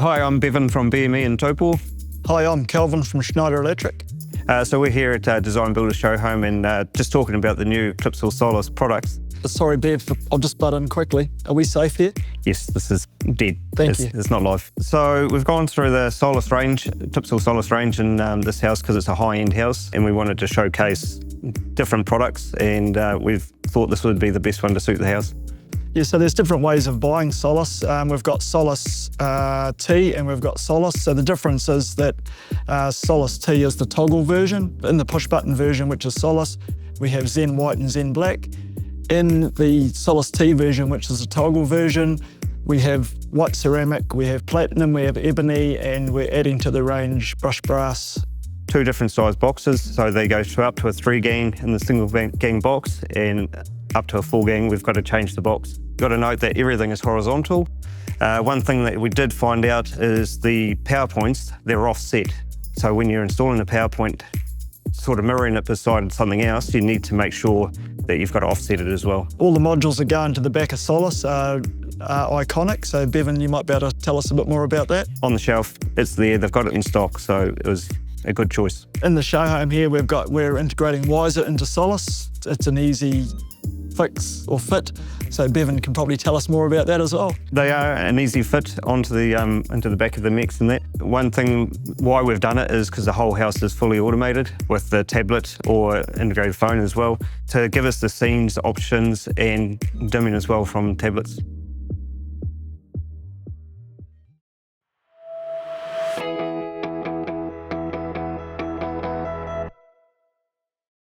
Hi, I'm Bevan from BME in Taupo. Hi, I'm Kelvin from Schneider Electric. So we're here at Design Builder Show Home and just talking about the new Clipsal Solis products. Sorry, Bev, I'll just butt in quickly. Are we safe here? Yes, this is dead. Thank you. It's not live. So we've gone through the Solis range, Clipsal Solis range in this house because it's a high-end house and we wanted to showcase different products and we've thought this would be the best one to suit the house. Yeah, so there's different ways of buying Solis. We've got Solis T and we've got Solis. So the difference is that Solis T is the toggle version. In the push button version, which is Solis, we have Zen White and Zen Black. In the Solis T version, which is a toggle version, we have white ceramic, we have platinum, we have ebony, and we're adding to the range brushed brass. 2 different size boxes, so they go up to a 3 gang in the single gang box, and up to a 4 gang we've got to change the box. Got to note that everything is horizontal. One thing that we did find out is the power points, they're offset. So when you're installing a power point, sort of mirroring it beside something else, you need to make sure that you've got to offset it as well. All the modules that go into the back of Solis are iconic, so Bevan, you might be able to tell us a bit more about that. On the shelf, it's there, they've got it in stock, so it was a good choice. In the show home here, we're integrating Wiser into Solis. It's an easy fix or fit, so Bevan can probably tell us more about that as well. They are an easy fit onto the back of the mechs and that. One thing why we've done it is because the whole house is fully automated with the tablet or integrated phone as well, to give us the scenes options and dimming as well from tablets.